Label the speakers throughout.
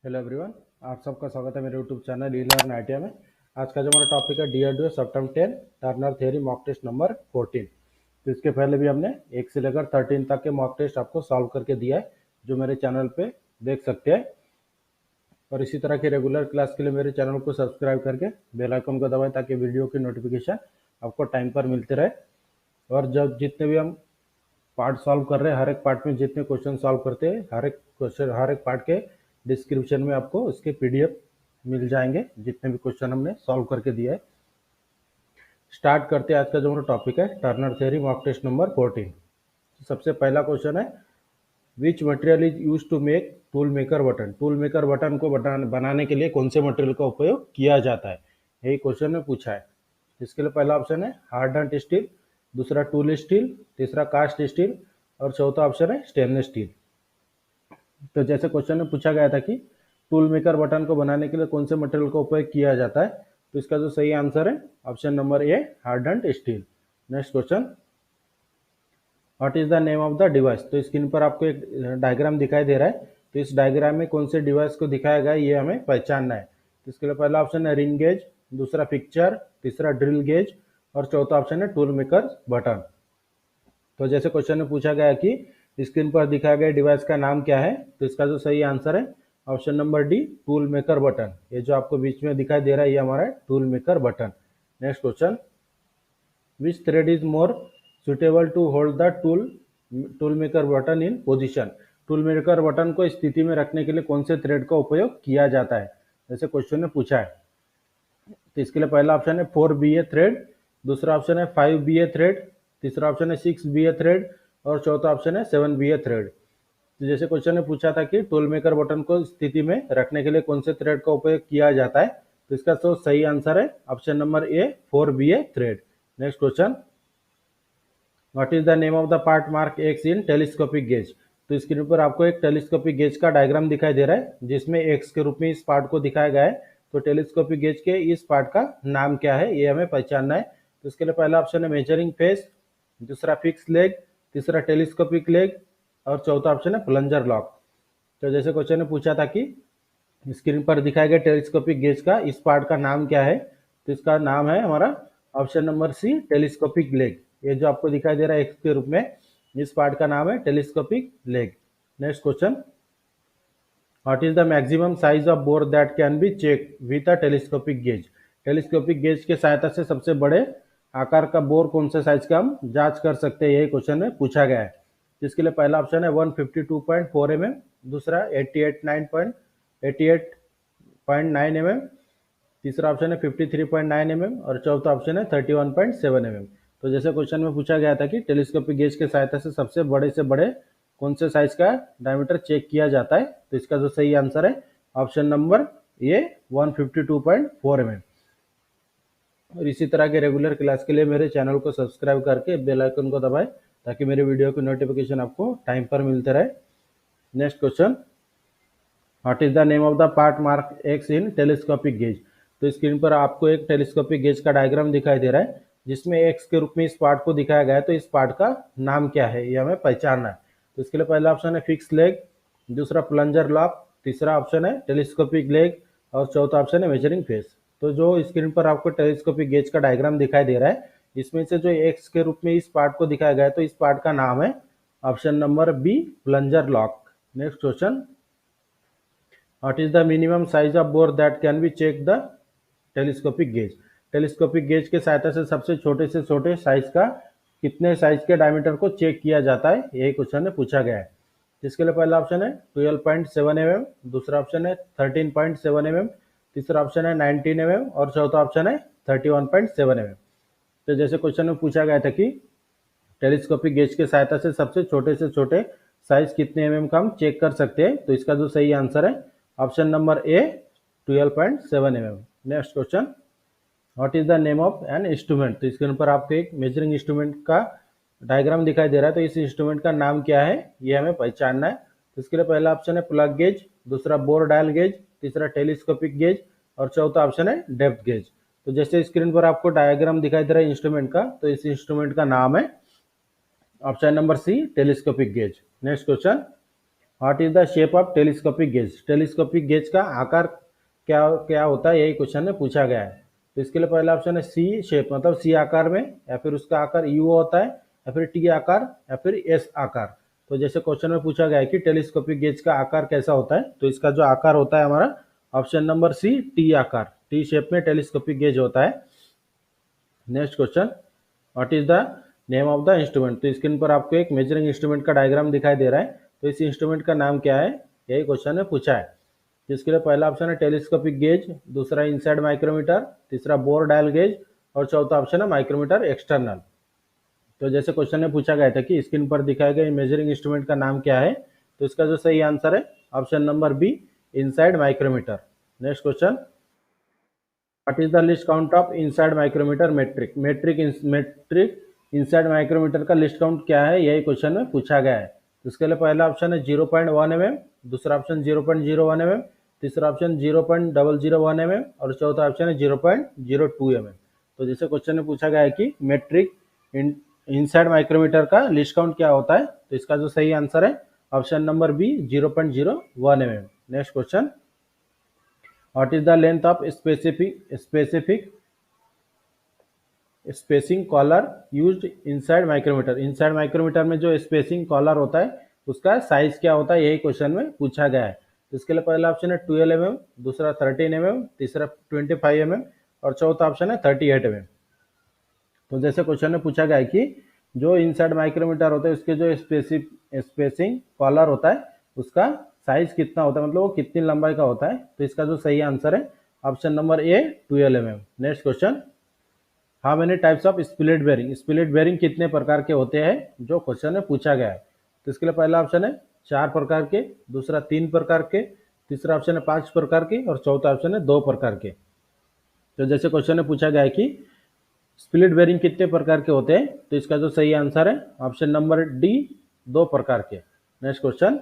Speaker 1: Hello everyone, आप सबका स्वागत है मेरे YouTube channel E learn ITI में। आज का जो हमारा टॉपिक है DRDO September 10 turner theory mock test number 14। तो इसके पहले भी हमने 1 से लेकर 13 तक के मॉक टेस्ट आपको सॉल्व करके दिया है, जो मेरे चैनल पे देख सकते हैं। और इसी तरह की रेगुलर क्लास के लिए मेरे चैनल को सब्सक्राइब करके बेल आइकन को दबाएं ताकि वीडियो की नोटिफिकेशन आपको टाइम पर मिलते रहे। और जब जितने भी हम पार्ट सॉल्व कर रहे हैं, हर एक पार्ट में जितने क्वेश्चन सॉल्व करते हैं, हर एक पार्ट के डिस्क्रिप्शन में आपको उसके पीडीएफ मिल जाएंगे, जितने भी क्वेश्चन हमने सॉल्व करके दिया है। स्टार्ट करते हैं। आज का जो हमारा टॉपिक है turner theory mock test number 14। सबसे पहला क्वेश्चन है, which material is use to make tool maker button. Tool maker button को बनाने के लिए कौन से मटेरियल का उपयोग किया जाता है, यही क्वेश्चन में पूछा है। इसके लिए पहला ऑप्शन है हार्डन्ड स्टील, दूसरा टूल स्टील, तीसरा कास्ट स्टील और चौथा ऑप्शन है स्टेनलेस स्टील। तो जैसे क्वेश्चन में पूछा गया था कि टूल मेकर बटन को बनाने के लिए कौन से मटेरियल का उपयोग किया जाता है, तो इसका जो सही आंसर है option number A hardened steel. Next question, what is the name of the device. तो स्क्रीन पर आपको एक डायग्राम दिखाई दे रहा है, तो इस डायग्राम में कौन से डिवाइस को दिखाया गया है ये हमें पहचानना है। तो इसके लिए पहला ऑप्शन है रिंग गेज, दूसरा पिक्चर, तीसरा ड्रिल गेज और चौथा ऑप्शन है टूल मेकर बटन। तो जैसे क्वेश्चन में पूछा गया कि स्क्रीन पर दिखाया गया डिवाइस का नाम क्या है, तो इसका जो सही आंसर है option number D tool maker button. ये जो आपको बीच में दिखाई दे रहा है ये हमारा tool maker button. Next question, which thread is more suitable to hold the tool maker button in position. Tool maker button को स्थिति में रखने के लिए कौन से थ्रेड का उपयोग किया जाता है, जैसे क्वेश्चन में पूछा है। तो इसके लिए पहला ऑप्शन है 4BA थ्रेड, दूसरा ऑप्शन है 5BA थ्रेड, तीसरा ऑप्शन है 6BA थ्रेड और चौथा ऑप्शन है 7BA थ्रेड। तो जैसे क्वेश्चन ने पूछा था कि टूल मेकर बटन को स्थिति में रखने के लिए कौन से थ्रेड का उपयोग किया जाता है, तो इसका तो सही आंसर है option number A 4BA thread. Next question, what is the name of the part mark x in telescopic gauge. तो स्क्रीन पर आपको एक टेलीस्कोपिक गेज का डायग्राम दिखाई दे रहा है, जिसमें एक्स के रूप में इस पार्ट को दिखाया गया है। तो टेलीस्कोपिक गेज के इस पार्ट का नाम क्या है ये हमें पहचानना है। तो इसके लिए पहला ऑप्शन है मेजरिंग फेस, दूसरा फिक्स लेग, तीसरा टेलीस्कोपिक लेग और चौथा ऑप्शन है प्लंजर लॉक। तो जैसे क्वेश्चन ने पूछा था कि स्क्रीन पर दिखाया गया टेलीस्कोपिक गेज का इस पार्ट का नाम क्या है, तो इसका नाम है हमारा option number C telescopic leg. ये जो आपको दिखाई दे रहा है एक्स के रूप में, इस पार्ट का नाम है telescopic leg. Next question, what is the maximum size of bore that can be check with a telescopic gauge. Telescopic gauge के सहायता से सबसे बड़े आकार का बोर कौन से साइज का हम जांच कर सकते हैं, यही क्वेश्चन में पूछा गया है। जिसके लिए पहला ऑप्शन है 152.4 mm, दूसरा 88.9 mm, तीसरा ऑप्शन है 53.9 mm और चौथा ऑप्शन है 31.7 mm। तो जैसे क्वेश्चन में पूछा गया था कि टेलीस्कोपिक गेज के सहायता से सबसे बड़े कौन से साइज का डायमीटर चेक किया जाता है, तो इसका जो सही आंसर है ऑप्शन नंबर ए 152.4 mm। और इसी तरह के रेगुलर क्लास के लिए मेरे चैनल को सब्सक्राइब करके बेल आइकन को दबाएं ताकि मेरे वीडियो की नोटिफिकेशन आपको टाइम पर मिलते रहे। Next question, what is the name of the part mark x in telescopic gauge. तो स्क्रीन पर आपको एक टेलीस्कोपिक गेज का डायग्राम दिखाई दे रहा है, जिसमें एक्स के रूप में इस पार्ट को दिखाया गया है। तो इस पार्ट का नाम क्या है ये हमें पहचानना है। तो इसके लिए पहला ऑप्शन है फिक्स लेग, दूसरा प्लंजर लॉक, तीसरा ऑप्शन है टेलीस्कोपिक लेग और चौथा ऑप्शन है मेजरिंग फेस। तो जो स्क्रीन पर आपको टेलीस्कोपिक गेज का डायग्राम दिखाई दे रहा है, इसमें से जो एक्स के रूप में इस पार्ट को दिखाया गया है, तो इस पार्ट का नाम है option number B plunger lock. Next question, what is the minimum size of bore that can be check the telescopic gauge. Telescopic gauge के सहायता से सबसे छोटे साइज का कितने साइज के डायमीटर को चेक किया जाता है, यही क्वेश्चन में पूछा गया है। जिसके लिए पहला ऑप्शन है 12.7 mm, दूसरा ऑप्शन है 13.7 mm, तीसरा ऑप्शन है 19 mm और चौथा ऑप्शन है 31.7 mm। तो जैसे क्वेश्चन में पूछा गया था कि टेलीस्कोपिक गेज के सहायता से सबसे छोटे साइज कितने mm का हम चेक कर सकते हैं, तो इसका जो सही आंसर है option number A 12.7 mm। Next question, what is the name of an instrument. तो इसके ऊपर आपको एक मेजरिंग इंस्ट्रूमेंट का डायग्राम दिखाई दे रहा है, तो इस इंस्ट्रूमेंट का नाम क्या है ये हमें पहचानना है। तो इसके लिए पहला ऑप्शन है प्लग गेज, दूसरा बोर डायल गेज, तीसरा टेलीस्कोपिक गेज और चौथा ऑप्शन है डेप्थ गेज। तो जैसे स्क्रीन पर आपको डायग्राम दिखाई दे रहा है इंस्ट्रूमेंट का, तो इस इंस्ट्रूमेंट का नाम है option number C telescopic gauge. Next question, what is the shape of telescopic gauge, telescopic gauge का आकार क्या क्या होता है, यही क्वेश्चन में पूछा गया है। तो इसके लिए पहला ऑप्शन है सी शेप, मतलब सी आकार में, या फिर उसका आकार यू होता है, या फिर टी आकार, या फिर एस आकार। तो जैसे क्वेश्चन में पूछा गया है कि टेलीस्कोपिक गेज का आकार कैसा होता है, तो इसका जो आकार होता है हमारा ऑप्शन नंबर सी टी आकार, टी शेप में टेलीस्कोपिक गेज होता है। Next question, what is the name of the instrument. तो स्क्रीन पर आपको एक मेजरिंग इंस्ट्रूमेंट का डायग्राम दिखाई दे रहा है, तो इस इंस्ट्रूमेंट का नाम क्या है, यही क्वेश्चन में पूछा है। जिसके लिए पहला ऑप्शन है टेलीस्कोपिक गेज, दूसरा इनसाइड माइक्रोमीटर, तीसरा बोर डायल गेज, और चौथा ऑप्शन है माइक्रोमीटर एक्सटर्नल। तो जैसे क्वेश्चन में पूछा गया था कि स्क्रीन पर दिखाए गए मेजरिंग इंस्ट्रूमेंट का नाम क्या है, तो इसका जो सही आंसर है option number B inside micrometer. Next question, what is the least count of inside micrometer metric, metric inside micrometer का लिस्ट काउंट क्या है, यही क्वेश्चन में पूछा गया है। तो इसके लिए पहला ऑप्शन है 0.1 mm, दूसरा ऑप्शन 0.01 mm, तीसरा ऑप्शन 0.001 mm, और चौथा ऑप्शन है 0.02 mm। तो जैसे क्वेश्चन में पूछा गया है कि मेट्रिक इनसाइड माइक्रोमीटर का लिस्ट काउंट क्या होता है, तो इसका जो सही आंसर है option number B 0.01 mm। Next question, what is the length of specific spacing collar used inside micrometer, inside micrometer में जो स्पेसिंग कॉलर होता है उसका साइज क्या होता है, यही क्वेश्चन में पूछा गया है। तो इसके लिए पहला ऑप्शन है 12 mm, दूसरा 13 mm, तीसरा 25 mm, और चौथा ऑप्शन है 38 mm। तो जैसे क्वेश्चन में पूछा गया है कि जो इनसाइड माइक्रोमीटर होता है उसके जो स्पेसिंग कॉलर होता है उसका साइज कितना होता है, मतलब वो कितनी लंबाई का होता है, तो इसका जो सही आंसर है option number A 12 mm। Next question, how many types of split bearing, split bearing कितने प्रकार के होते हैं, जो क्वेश्चन में पूछा गया है। तो इसके लिए पहला ऑप्शन है 4 प्रकार के, दूसरा 3 प्रकार के, तीसरा ऑप्शन है 5 प्रकार के, और चौथा ऑप्शन है 2 प्रकार के। तो जैसे क्वेश्चन में पूछा गया है कि स्पिलिट बेरिंग कितने प्रकार के होते हैं, तो इसका जो सही आंसर है ऑप्शन नंबर डी 2 प्रकार के। Next question,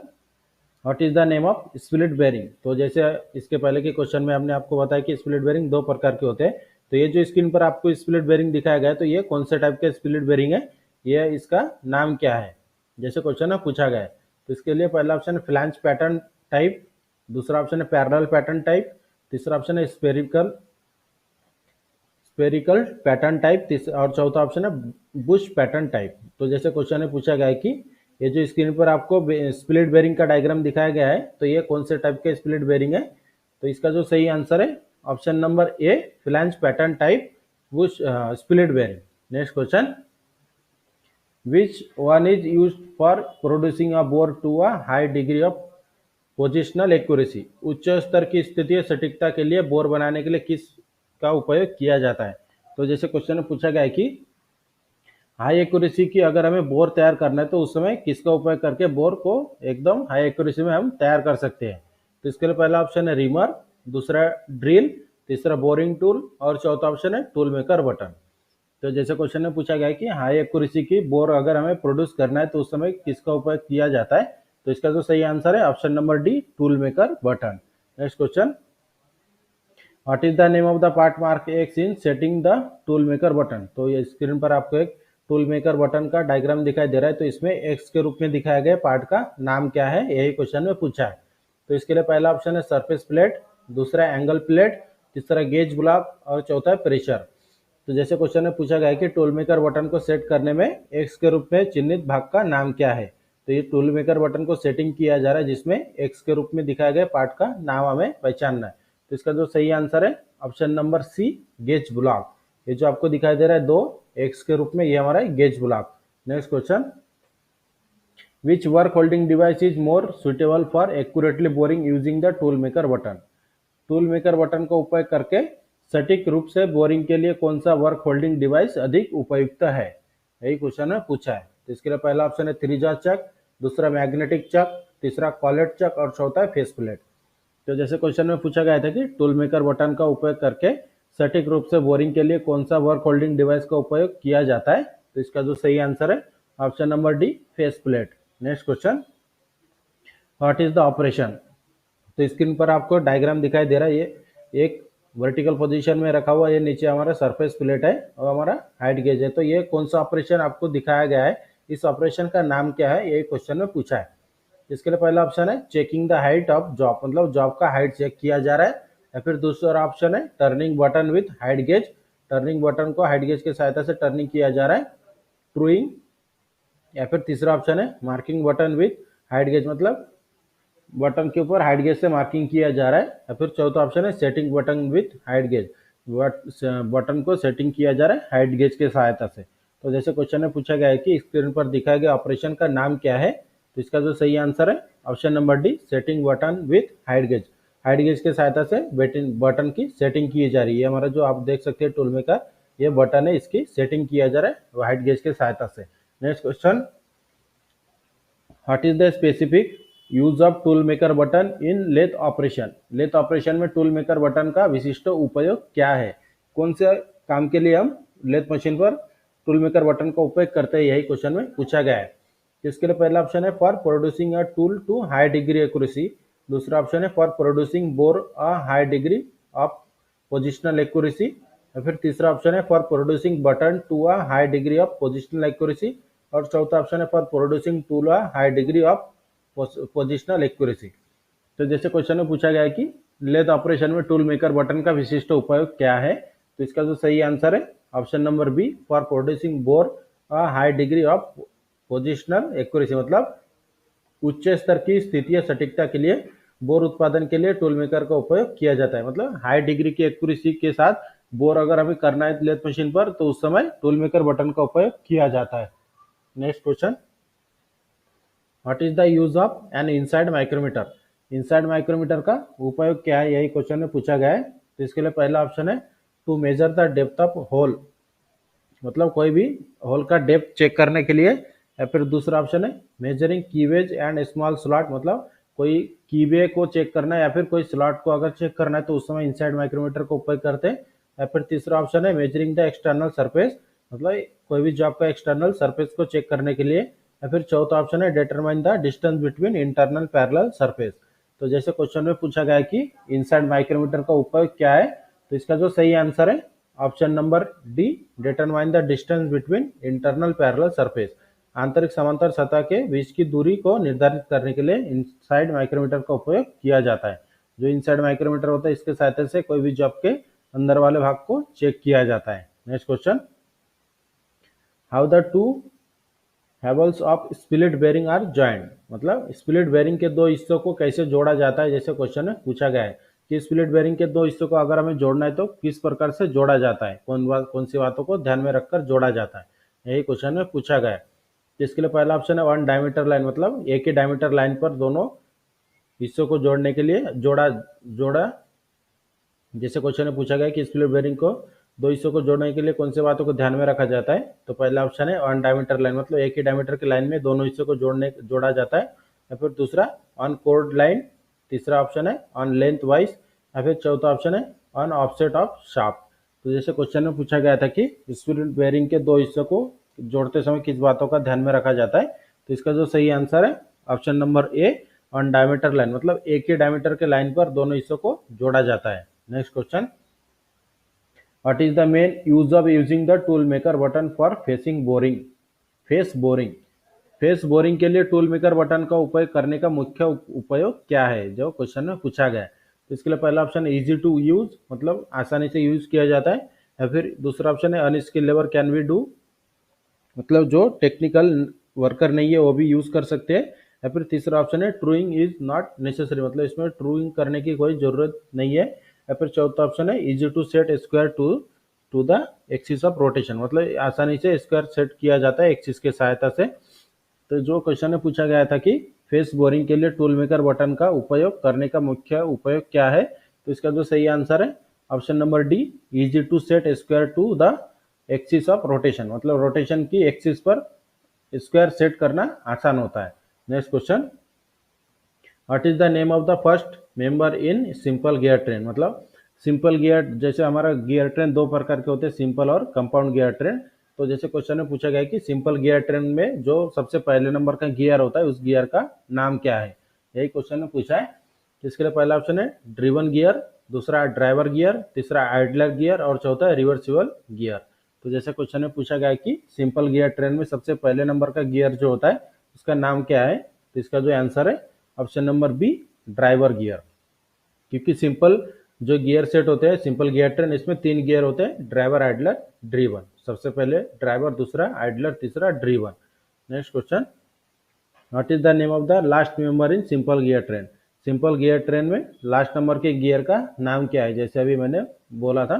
Speaker 1: what is the name of split bearing. तो जैसे इसके पहले के क्वेश्चन में हमने आपको बताया कि स्पिलिट बेरिंग 2 प्रकार के होते हैं, तो ये जो स्क्रीन पर आपको स्पिलिट बेरिंग दिखाया गया है, तो ये कौन से टाइप का स्पिलिट बेरिंग है, ये इसका नाम क्या है, जैसे क्वेश्चन में पूछा गया है। तो इसके लिए पहला ऑप्शन है फ्लैंज पैटर्न टाइप, दूसरा ऑप्शन है पैरेलल पैटर्न टाइप, तीसरा ऑप्शन है स्पेरिकल पैटर्न टाइप, और चौथा ऑप्शन है बुश पैटर्न टाइप। तो जैसे क्वेश्चन में पूछा गया है कि ये जो स्क्रीन पर आपको स्प्लिट बेरिंग का डायग्राम दिखाया गया है, तो ये कौन से टाइप के स्प्लिट बेरिंग है, तो इसका जो सही आंसर है option number A flange pattern type bush split bearing. Next question, which one is used for producing a bore to a high degree of positional accuracy, उच्च स्तर की स्थिति सटीकता के लिए बोर बनाने के लिए किस का उपयोग किया जाता है। तो जैसे क्वेश्चन में पूछा गया है कि हाई एक्यूरेसी की अगर हमें बोर तैयार करना है तो उस समय किसका उपयोग करके बोर को एकदम हाई एक्यूरेसी में हम तैयार कर सकते हैं। तो इसके लिए पहला ऑप्शन है रीमर, दूसरा ड्रिल, तीसरा बोरिंग टूल, और चौथा ऑप्शन है टूल मेकर बटन। तो जैसे क्वेश्चन में पूछा गया है कि हाई एक्यूरेसी की बोर अगर हमें प्रोड्यूस करना है तो उस समय किसका उपयोग किया जाता है, तो इसका जो सही आंसर है option number D tool maker button. Next question, what is the name of the part mark x in setting the tool maker button. तो ये स्क्रीन पर आपको एक टूल मेकर बटन का डायग्राम दिखाई दे रहा है, तो इसमें एक्स के रूप में दिखाया गया पार्ट का नाम क्या है, यही क्वेश्चन में पूछा है। तो इसके लिए पहला ऑप्शन है सरफेस प्लेट, दूसरा एंगल प्लेट, तीसरा गेज ब्लॉक, और चौथा प्रेशर। तो जैसे क्वेश्चन में पूछा गया है कि टूल मेकर बटन को सेट करने में एक्स के रूप में चिन्हित भाग का नाम क्या है, तो ये टूल मेकर बटन को सेटिंग किया जा रहा है जिसमें एक्स के रूप में दिखाया गया पार्ट का नाम हमें पहचानना है। तो इसका जो सही आंसर है option number C gauge block. ये जो आपको दिखाई दे रहा है 2 एक्स के रूप में, ये हमारा gauge block. Next question, which work holding device is more suitable for accurately boring using the tool maker button. Tool maker button का उपयोग करके सटीक रूप से बोरिंग के लिए कौन सा वर्क होल्डिंग डिवाइस अधिक उपयुक्त है, यही क्वेश्चन में पूछा है। तो इसके लिए पहला ऑप्शन है 3 चक, दूसरा मैग्नेटिक चक, तीसरा कॉलेट चक, और चौथा है फेस प्लेट। तो जैसे क्वेश्चन में पूछा गया था कि टूल मेकर बटन का उपयोग करके सटीक रूप से बोरिंग के लिए कौन सा वर्क होल्डिंग डिवाइस का उपयोग किया जाता है, तो इसका जो सही आंसर है option number D face plate. Next question, what is the operation. तो स्क्रीन पर आपको डायग्राम दिखाई दे रहा है, ये एक वर्टिकल पोजीशन में रखा हुआ, ये नीचे हमारा सरफेस प्लेट है और हमारा हाइट गेज है। तो ये कौन सा ऑपरेशन आपको दिखाया गया है, इस ऑपरेशन का नाम क्या है, ये क्वेश्चन में पूछा है। इसके लिए पहला ऑप्शन है checking the height of job, मतलब जॉब का हाइट चेक किया जा रहा है। या फिर दूसरा ऑप्शन है turning button with height gauge, turning button को हाइट गेज की सहायता से टर्निंग किया जा रहा है, ट्रूइंग। या फिर तीसरा ऑप्शन है marking button with height gauge, मतलब बटन के ऊपर हाइट गेज से मार्किंग किया जा रहा है। या फिर चौथा ऑप्शन है setting button with height gauge, button को सेटिंग किया जा रहा है हाइट गेज के सहायता से। तो जैसे क्वेश्चन में पूछा गया है कि स्क्रीन पर दिखाए गए ऑपरेशन का नाम क्या है, तो इसका जो सही आंसर है option number D, setting button with height gauge. Height gauge के सहायता से बटन की सेटिंग की जा रही है। हमारा जो आप देख सकते हैं टूल मेकर, ये बटन है, इसकी सेटिंग किया जा रहा है हाइट गेज के सहायता से। Next question, what is the specific use of tool maker button in lathe operation. Lathe operation में टूल मेकर बटन का विशिष्ट उपयोग क्या है, कौन से काम के लिए हम लेथ मशीन पर टूल मेकर बटन का उपयोग करते हैं, यही क्वेश्चन में पूछा गया है। इसके लिए पहला ऑप्शन है for producing a tool to high degree accuracy, दूसरा ऑप्शन है for producing bore a high degree of positional accuracy, या फिर तीसरा ऑप्शन है for producing button to a high degree of positional accuracy, और चौथा ऑप्शन है for producing to a high degree of positional accuracy. तो जैसे क्वेश्चन में पूछा गया है कि लेथ ऑपरेशन में टूल मेकर बटन का विशिष्ट उपयोग क्या है, तो इसका जो सही आंसर है option number B, for producing bore high degree of positional accuracy, मतलब उच्च स्तर की स्थिति या सटीकता के लिए बोर उत्पादन के लिए टूल मेकर का उपयोग किया जाता है। मतलब हाई डिग्री की एक्यूरेसी के साथ बोर अगर हमें करना है लेथ मशीन पर, तो उस समय टूल मेकर बटन का उपयोग किया जाता है। Next question, what is the use of an inside micrometer. Inside micrometer का उपयोग क्या है, यही क्वेश्चन में पूछा गया है। तो इसके लिए पहला ऑप्शन है to measure the depth of hole, मतलब कोई भी होल का डेप्थ चेक करने के लिए। या फिर दूसरा ऑप्शन है measuring keyways and small slot, मतलब कोई कीवे को चेक करना है या फिर कोई स्लॉट को अगर चेक करना है तो उस समय इनसाइड माइक्रोमीटर का उपयोग करते हैं। या फिर तीसरा ऑप्शन है मेजरिंग द एक्सटर्नल सरफेस, मतलब कोई भी जॉब का एक्सटर्नल सरफेस को चेक करने के लिए। या फिर चौथा ऑप्शन है determine the distance between internal parallel surface. तो जैसे क्वेश्चन में पूछा गया है कि इनसाइड माइक्रोमीटर का उपयोग क्या है, तो इसका जो सही आंसर है option number D, determine the distance between internal parallel surface, आंतरिक समांतर सतह के बीच की दूरी को निर्धारित करने के लिए इनसाइड माइक्रोमीटर का उपयोग किया जाता है। जो इनसाइड माइक्रोमीटर होता है, इसके सहायता से कोई भी जॉब के अंदर वाले भाग को चेक किया जाता है। Next question, how the two halves of split bearing are joint, मतलब स्प्लिट बेरिंग के दो हिस्सों को कैसे जोड़ा जाता है, जैसे क्वेश्चन में पूछा गया है कि स्प्लिट बेरिंग के दो हिस्सों को अगर हमें जोड़ना है तो किस प्रकार से जोड़ा जाता है, कौन सी बातों को ध्यान में रखकर जोड़ा जाता है, यही क्वेश्चन में पूछा गया है। इसके लिए पहला ऑप्शन है वन डायमीटर लाइन, मतलब एक ही डायमीटर लाइन पर दोनों हिस्सों को जोड़ने के लिए जोड़ा जैसे क्वेश्चन में पूछा गया कि स्प्लिट बेरिंग को दो हिस्सों को जोड़ने के लिए कौन से बातों को ध्यान में रखा जाता है, तो पहला ऑप्शन है वन डायमीटर लाइन, मतलब एक ही डायमीटर की लाइन में दोनों हिस्सों को जोड़ा जाता है। या फिर दूसरा ऑन कोर्ड लाइन, तीसरा ऑप्शन है ऑन लेंथ वाइज, या फिर चौथा ऑप्शन है ऑन ऑफसेट ऑफ शाफ्ट। तो जैसे क्वेश्चन में पूछा गया था कि स्प्लिट बेरिंग के दो हिस्सों को जोड़ते समय किस बातों का ध्यान में रखा जाता है, तो इसका जो सही आंसर है option number A, on diameter line, मतलब एक ही डायमीटर के लाइन पर दोनों हिस्सों को जोड़ा जाता है। Next question, what is the main use of using the tool maker button for facing boring, face boring. Face boring के लिए टूल मेकर बटन का उपयोग करने का मुख्य उपयोग क्या है, जो क्वेश्चन में पूछा गया है। तो इसके लिए पहला ऑप्शन है इजी टू यूज, मतलब आसानी से यूज किया जाता है। या फिर दूसरा ऑप्शन है unskilled labour can we do, मतलब जो टेक्निकल वर्कर नहीं है वो भी यूज कर सकते हैं। या फिर तीसरा ऑप्शन है ट्रूइंग इज नॉट नेसेसरी, मतलब इसमें ट्रूइंग करने की कोई जरूरत नहीं है। या फिर चौथा ऑप्शन है easy to set square to the axis of rotation, मतलब आसानी से स्क्वायर सेट किया जाता है एक्सिस के सहायता से। तो जो क्वेश्चन में पूछा गया था कि फेस बोरिंग के लिए टूल मेकर बटन का उपयोग करने का मुख्य उपयोग क्या है, तो इसका जो सही आंसर है option number D, easy to set square to the axis of rotation, मतलब रोटेशन की एक्सिस पर स्क्वायर सेट करना आसान होता है। Next question, what is the name of the first member in simple gear train, मतलब simple gear, जैसे हमारा गियर ट्रेन दो प्रकार के होते हैं, सिंपल और कंपाउंड गियर ट्रेन। तो जैसे क्वेश्चन में पूछा गया है कि सिंपल गियर ट्रेन में जो सबसे पहले नंबर का गियर होता है उस गियर का नाम क्या है, यही क्वेश्चन में पूछा है। इसके लिए पहला ऑप्शन है ड्रिवन गियर, दूसरा ड्राइवर गियर, तीसरा आइडलर गियर और चौथा है रिवर्सिबल गियर। तो जैसे क्वेश्चन में पूछा गया है कि सिंपल गियर ट्रेन में सबसे पहले नंबर का गियर जो होता है उसका नाम क्या है, तो इसका जो आंसर है option number B driver gear, क्योंकि सिंपल जो गियर सेट होते हैं सिंपल गियर ट्रेन, इसमें 3 गियर होते हैं, ड्राइवर, आइडलर, ड्रीवन। सबसे पहले ड्राइवर, दूसरा आइडलर, तीसरा driven. Next question, what is the name of the last member in simple gear train? Simple gear train में लास्ट नंबर के गियर का नाम क्या है, जैसे अभी मैंने बोला था।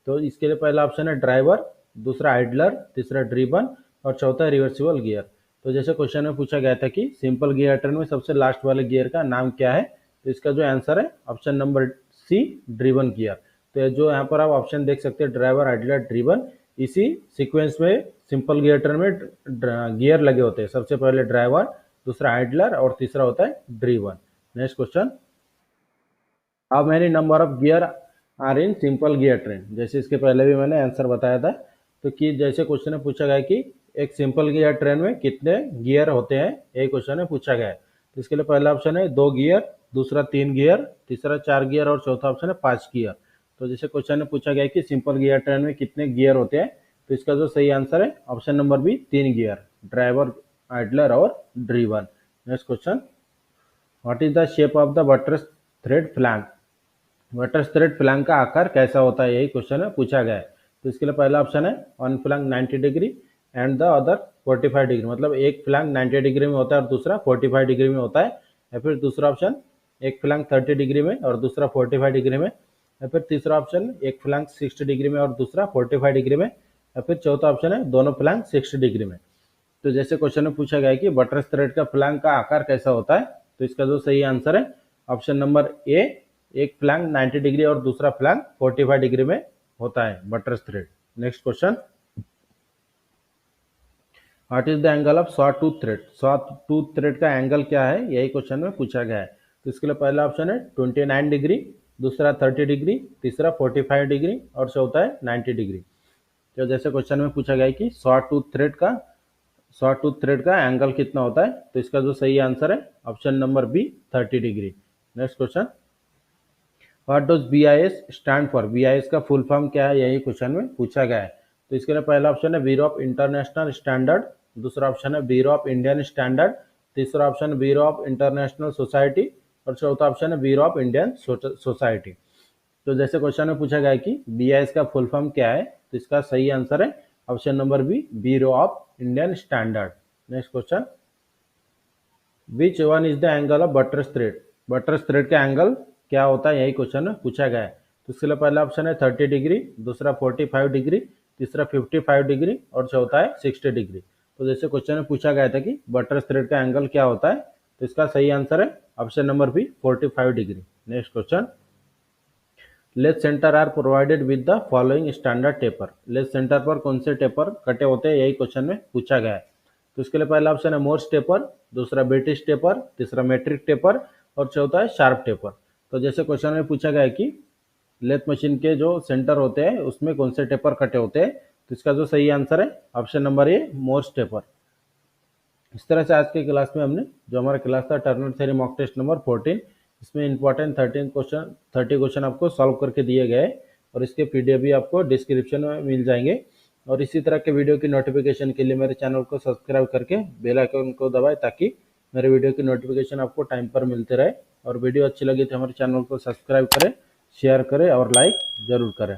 Speaker 1: तो इसके लिए पहला ऑप्शन है ड्राइवर, दूसरा आइडलर, तीसरा ड्रीवन और चौथा रिवर्सिबल गियर। तो जैसे क्वेश्चन में पूछा गया था कि सिंपल गियर ट्रेन में सबसे लास्ट वाले गियर का नाम क्या है, तो इसका जो आंसर है option number C driven gear. तो जो यहाँ पर आप ऑप्शन देख सकते हैं ड्राइवर, आइडलर, ड्रीवन, इसी सीक्वेंस में सिंपल गियर ट्रेन में गियर लगे होते हैं। सबसे पहले ड्राइवर, दूसरा आइडलर और तीसरा होता है driven. Next question, how many number of gear are in simple gear train? जैसे इसके पहले भी मैंने आंसर बताया था। तो कि जैसे क्वेश्चन में पूछा गया कि एक सिंपल गियर ट्रेन में कितने गियर होते हैं, यही क्वेश्चन में पूछा गया है। तो इसके लिए पहला ऑप्शन है 2 गियर, दूसरा 3 गियर, तीसरा 4 गियर और चौथा ऑप्शन है 5 गियर। तो जैसे क्वेश्चन में पूछा गया कि सिंपल गियर ट्रेन में कितने गियर होते हैं, तो इसका जो सही आंसर है option number B 3 gear, driver, idler और driven. Next question, what is the shape of the buttress thread flank? Buttress thread flank का आकार कैसा होता है, यही क्वेश्चन में पूछा गया है। तो इसके लिए पहला ऑप्शन है one flank 90 degree and the other 45 degree, मतलब एक फ्लैंक 90 डिग्री में होता है और दूसरा 45 डिग्री में होता है। या फिर दूसरा ऑप्शन एक फ्लैंक 30 डिग्री में और दूसरा 45 डिग्री में। या फिर तीसरा ऑप्शन एक फ्लैंक 60 डिग्री में और दूसरा 45 डिग्री में। या फिर चौथा ऑप्शन है दोनों फ्लैंक 60 डिग्री में। तो जैसे क्वेश्चन में पूछा गया है कि बटरस थ्रेड का फ्लैंक का आकार कैसा होता है, तो इसका जो सही आंसर है ऑप्शन नंबर ए, एक फ्लैंक 90 डिग्री और दूसरा फ्लैंक 45 डिग्री में होता है buttress thread. Next question, what is the angle of saw tooth thread? Saw tooth thread का एंगल क्या है, यही क्वेश्चन में पूछा गया है। तो इसके लिए पहला ऑप्शन है 29 डिग्री, दूसरा 30 डिग्री, तीसरा 45 डिग्री और चौथा है 90 डिग्री। तो जैसे क्वेश्चन में पूछा गया है कि सॉ टूथ थ्रेड का एंगल कितना होता है, तो इसका जो सही आंसर है option number B 30 degree. Next question, what does BIS stand for? BIS का फुल फॉर्म क्या है, यही क्वेश्चन में पूछा गया है। तो इसके लिए पहला ऑप्शन है ब्यूरो ऑफ इंटरनेशनल स्टैंडर्ड, दूसरा ऑप्शन है ब्यूरो ऑफ इंडियन स्टैंडर्ड, तीसरा ऑप्शन है ब्यूरो ऑफ इंटरनेशनल सोसाइटी और चौथा ऑप्शन है ब्यूरो ऑफ इंडियन सोसाइटी। तो जैसे क्वेश्चन में पूछा गया है कि BIS का फुल फॉर्म क्या है, तो इसका सही आंसर है option number B bureau of Indian standard. Next question, which one is the angle of buttress thread? Buttress thread का एंगल क्या होता है, यही क्वेश्चन में पूछा गया है। तो इसके लिए पहला ऑप्शन है 30 डिग्री, दूसरा 45 डिग्री, तीसरा 55 डिग्री और चौथा है 60 डिग्री। तो जैसे क्वेश्चन में पूछा गया था कि बटरस थ्रेड का एंगल क्या होता है, तो इसका सही आंसर है option number B 45 degree. Next question, lathe centre are provided with the following standard taper? Lathe centre पर कौन से टेपर कटे होते हैं, यही क्वेश्चन में पूछा गया है। तो इसके लिए पहला ऑप्शन है मोर्स टेपर, दूसरा ब्रिटिश टेपर, तीसरा मेट्रिक टेपर और चौथा है शार्प टेपर। तो जैसे क्वेश्चन में पूछा गया है कि लेथ मशीन के जो सेंटर होते हैं उसमें कौन से टेपर कटे होते हैं, तो इसका जो सही आंसर है option number A Morse taper. इस तरह से आज के क्लास में हमने जो हमारा क्लास था turner theory mock test number 14, इसमें इंपॉर्टेंट 30 क्वेश्चन आपको सॉल्व करके दिए गए और इसके PDF भी आपको डिस्क्रिप्शन में मिल जाएंगे। और इसी तरह के वीडियो की नोटिफिकेशन के लिए मेरे चैनल को सब्सक्राइब करके बेल आइकन को दबाएं ताकि मेरे वीडियो की नोटिफिकेशन आपको टाइम पर मिलते रहे। और वीडियो अच्छी लगी तो हमारे चैनल को सब्सक्राइब करें, शेयर करें और लाइक ज़रूर करें।